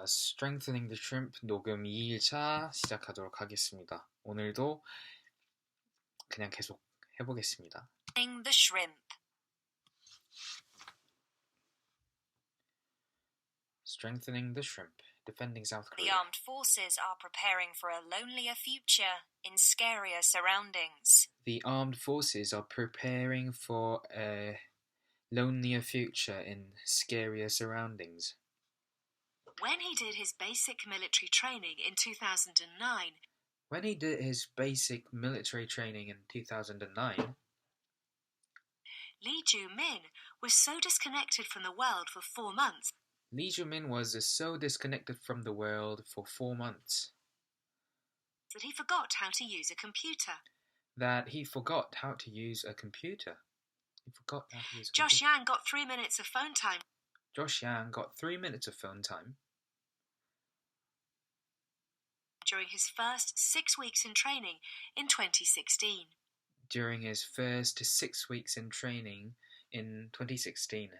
Strengthening the Shrimp 녹음 2일차 시작하도록 하겠습니다. 오늘도 그냥 계속 해보겠습니다. The Shrimp. Strengthening the Shrimp, defending South The Korea. armed forces are preparing for a lonelier future in scarier surroundings. The armed forces are preparing for a lonelier future in scarier surroundings. When he did his basic military training in 2009, Lee Ju-min was so disconnected from the world for 4 months. Lee Ju-min was so disconnected from the world for 4 months that he forgot how to use a computer. Josh Yang got 3 minutes of phone time. During his first 6 weeks in training in 2016.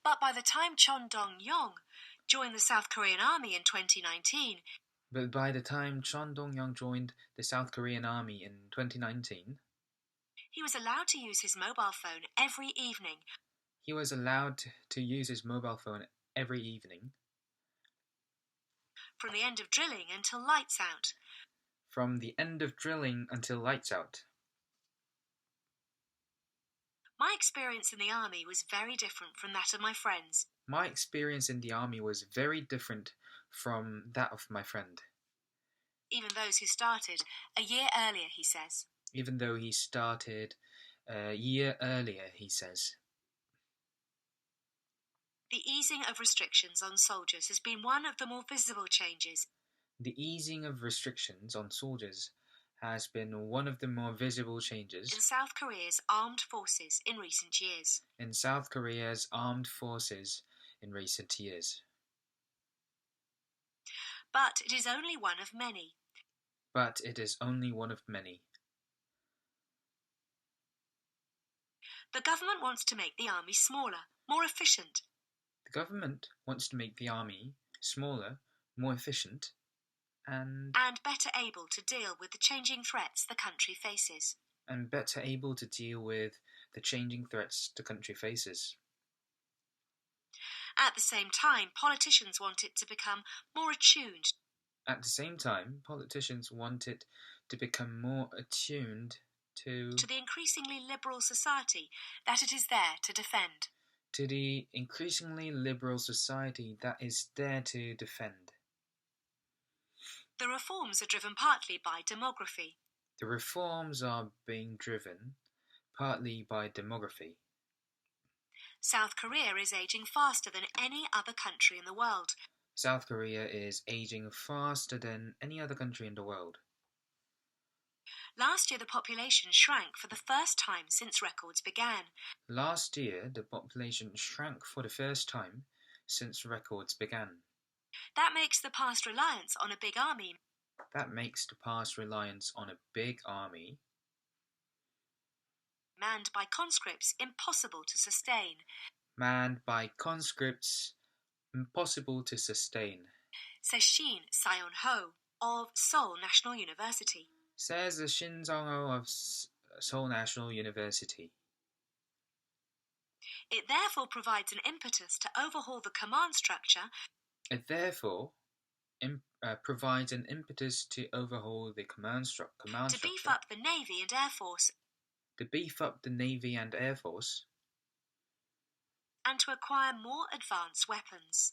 But by the time Chon Dong-yong joined the South Korean Army in 2019, he was allowed to use his mobile phone every evening. From the end of drilling until lights out. My experience in the army was very different from that of my friends. Even those who started a year earlier, he says. The easing of restrictions on soldiers has been one of the more visible changes. In South Korea's armed forces in recent years. But it is only one of many. The government wants to make the army smaller, more efficient. And better able to deal with the changing threats the country faces. At the same time, politicians want it to become more attuned. To the increasingly liberal society that it is there to defend. The reforms are driven partly by demography. South Korea is aging faster than any other country in the world. Last year, the population shrank for the first time since records began. That makes the past reliance on a big army. Manned by conscripts, impossible to sustain. Says Shin Seon-ho of Seoul National University. It therefore provides an impetus to overhaul the command structure. To beef up the Navy and Air Force. And to acquire more advanced weapons.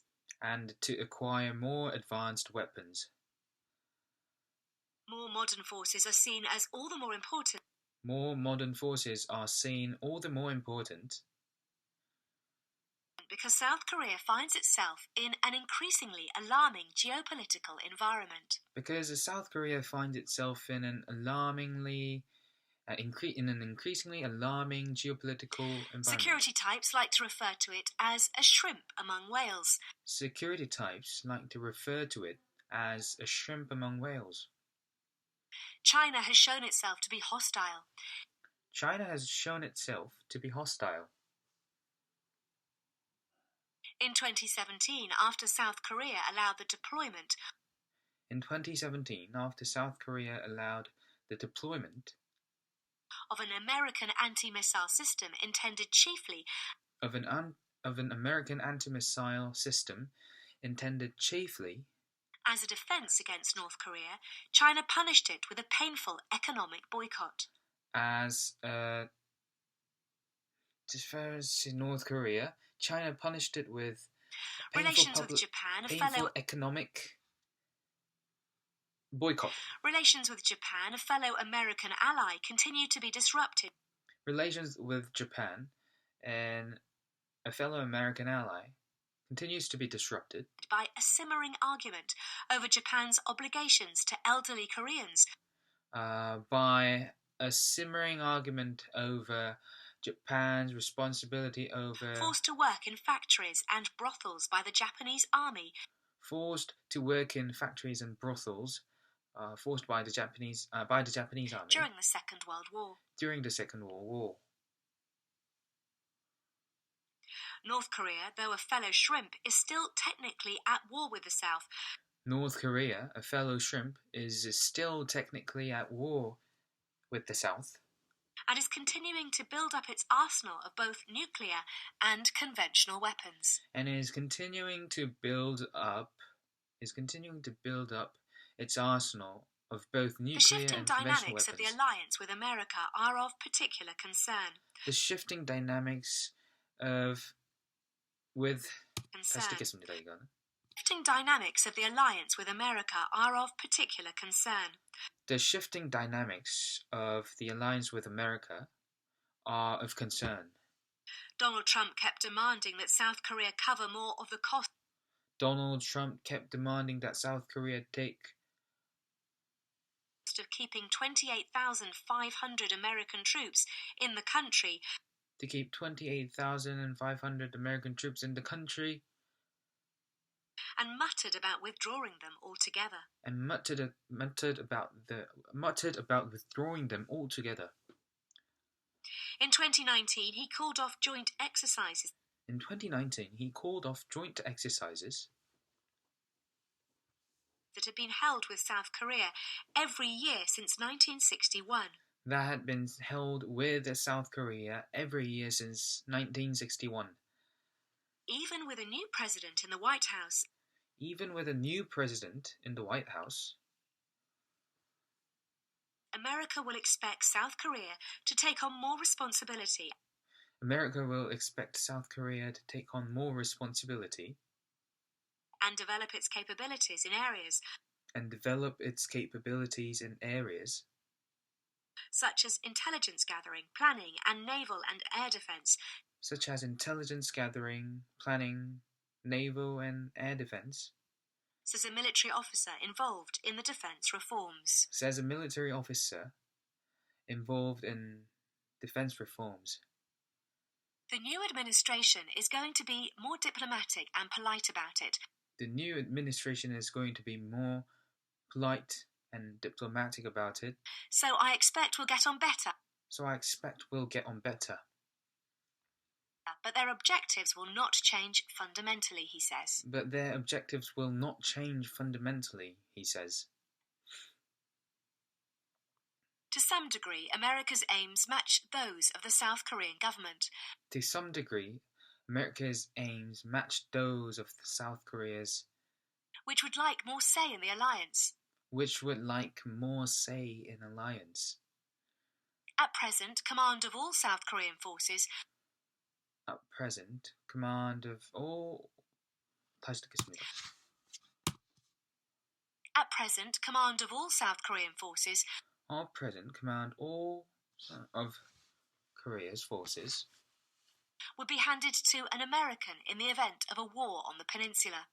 More modern forces are seen as all the more important. Because South Korea finds itself in an increasingly alarming geopolitical environment. Security types like to refer to it as a shrimp among whales. China has shown itself to be hostile. In 2017, after South Korea allowed the deployment of an American anti-missile system intended chiefly as a defense against North Korea, China punished it with a painful economic boycott. As a defense in North Korea, China punished it with relations with Japan, economic boycott. Relations with Japan, a fellow American ally, continue to be disrupted. Relations with Japan and a fellow American ally continues to be disrupted by a simmering argument over Japan's obligations to elderly Koreans. By a simmering argument over Japan's responsibility over forced to work in factories and brothels by the Japanese army. Forced to work in factories and brothels, forced by the Japanese army during the Second World War. North Korea, though a fellow shrimp, is still technically at war with the South. North Korea, a fellow shrimp, is still technically at war with the South. And is continuing to build up its arsenal of both nuclear and conventional weapons. And is continuing to build up its arsenal of both nuclear and conventional weapons. The shifting dynamics of the alliance with America are of particular concern. The shifting dynamics of the alliance with America are of particular concern. The shifting dynamics of the alliance with America are of concern. Donald Trump kept demanding that South Korea cover more of the cost. Donald Trump kept demanding that South Korea take of keeping 28,500 American troops in the country. To keep 28,500 American troops in the country. And muttered about withdrawing them altogether. In 2019, he called off joint exercises. That had been held with South Korea every year since 1961. That had been held with South Korea every year since 1961. Even with a new president in the White House. America will expect South Korea to take on more responsibility. And develop its capabilities in areas. Such as intelligence gathering, planning, and naval and air defense. Says a military officer involved in the defense reforms. The new administration is going to be more diplomatic and polite about it. So I expect we'll get on better. But their objectives will not change fundamentally, he says. To some degree, America's aims match those of the South Korean government. Which would like more say in the alliance. At present, command of all South Korean forces. Would be handed to an American in the event of a war on the peninsula.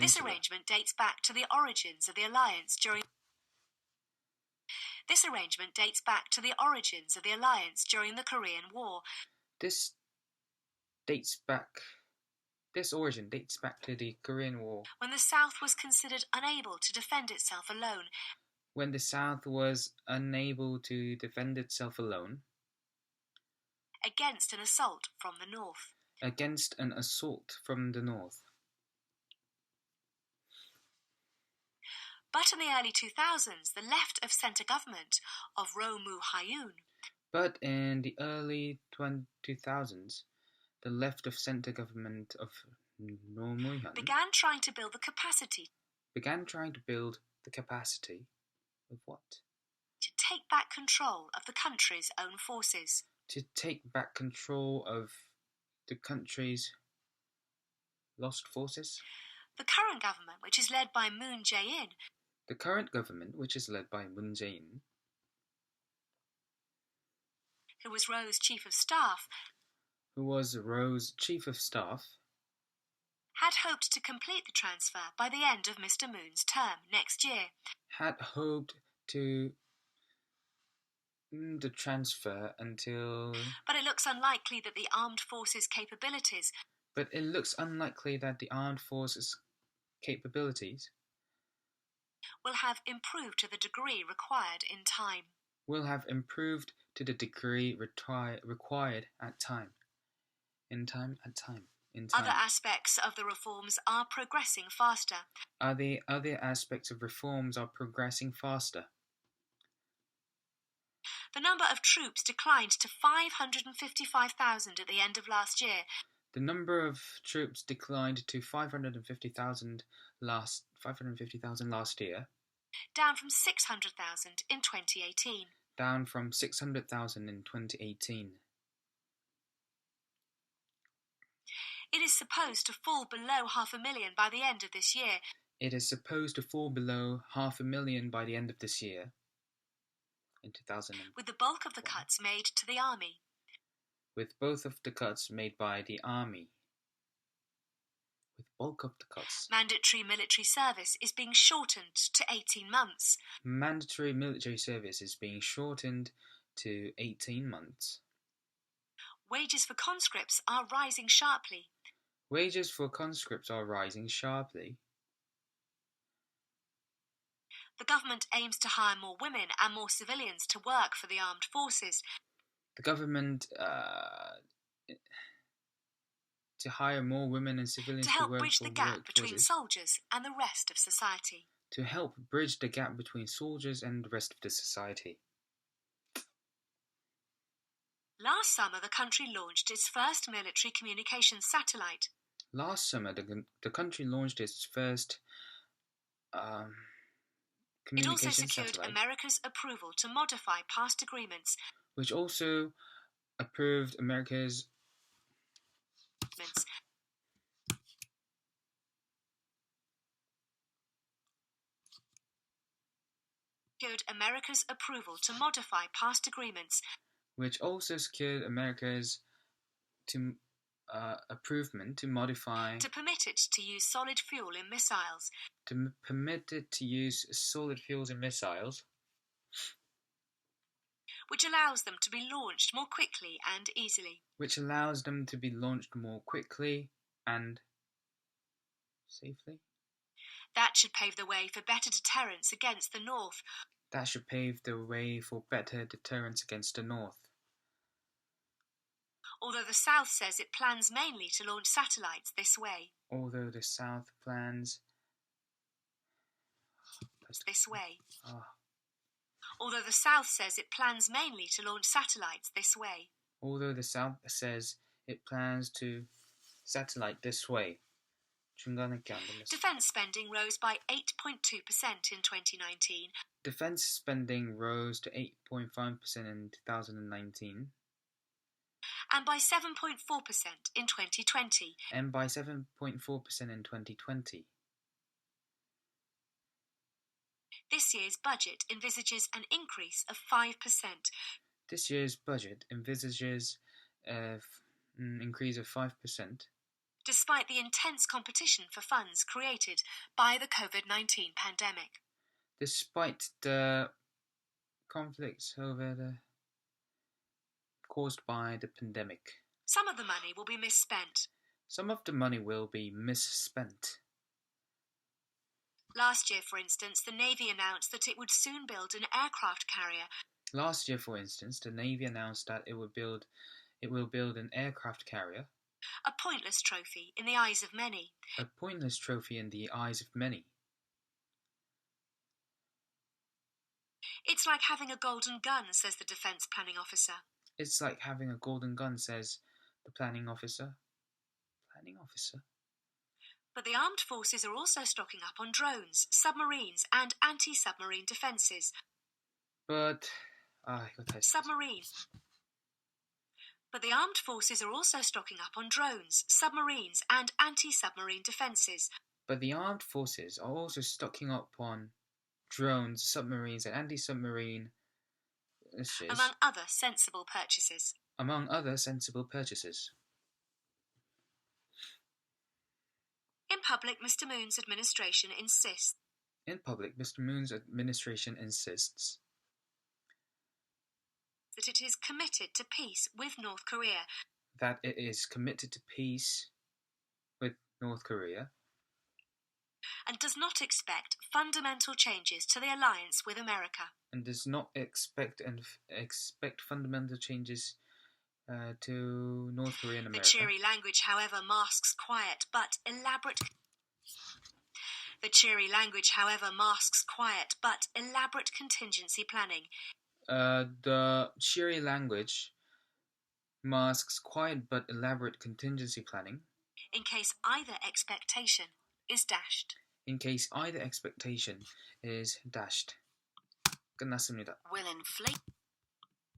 This arrangement dates back to the origins of the alliance during the Korean War. This origin dates back to the Korean War. When the South was considered unable to defend itself alone. against an assault from the north. Against an assault from the north. But in the early 2000s, the left-of-centre government of Roh Moo-hyun But in the early 2000s, the left-of-centre government of Roh Moo-hyun began trying to build the capacity of what? To take back control of the country's own forces. To take back control of the country's lost forces? The current government, which is led by Moon Jae-in, who was Roh's chief of staff, had hoped to complete the transfer by the end of Mr. Moon's term next year. Had hoped to the transfer until... But it looks unlikely that the armed forces' capabilities will have improved to the degree required in time. Other aspects of the reforms are progressing faster. The number of troops declined to 555,000 at the end of last year. The number of troops declined to 550,000 last year. Down from 600,000 in 2018. It is supposed to fall below 500,000 by the end of this year. In 2000. With the bulk of the cuts made to the army. Mandatory military service is being shortened to 18 months. Wages for conscripts are rising sharply. The government aims to hire more women and more civilians to work for the armed forces. To hire more women and civilians to help bridge the gap between soldiers and the rest of society. Last summer, the country launched its first military communications satellite. It also secured America's approval to modify past agreements. Which also secured America's approval to modify. To permit it to use solid fuel in missiles. Which allows them to be launched more quickly and easily. Safely. That should pave the way for better deterrence against the North. Although the South says it plans mainly to launch satellites this way. Defence spending rose by 8.2% in 2019. Defence spending rose to 8.5% in 2019. And by 7.4% in 2020. This year's budget envisages an increase of 5%. Despite the intense competition for funds created by the COVID-19 pandemic. Despite the conflicts caused by the pandemic. Some of the money will be misspent. Last year, for instance, the Navy announced that it would soon build an aircraft carrier. It will build an aircraft carrier. A pointless trophy in the eyes of many. A pointless trophy in the eyes of many. It's like having a golden gun, says the defence planning officer. It's like having a golden gun, says the planning officer. Planning officer? But the armed forces are also stocking up on drones, submarines, and anti-submarine defences. But submarines. But the armed forces are also stocking up on drones, submarines, and anti-submarine defences. But the armed forces are also stocking up on drones, submarines, and anti-submarine. Among other sensible purchases. Among other sensible purchases. In public, Mr. Moon's administration insists. In public, Mr. Moon's administration insists that it is committed to peace with North Korea. That it is committed to peace with North Korea. And does not expect fundamental changes to the alliance with America. And does not expect fundamental changes to North Korea and America. The cheery language, however, masks quiet but elaborate. The cheery language, however, masks quiet but elaborate contingency planning. The cheery language masks quiet but elaborate contingency planning. In case either expectation is dashed. In case either expectation is dashed. 끝났습니다. Will inflate.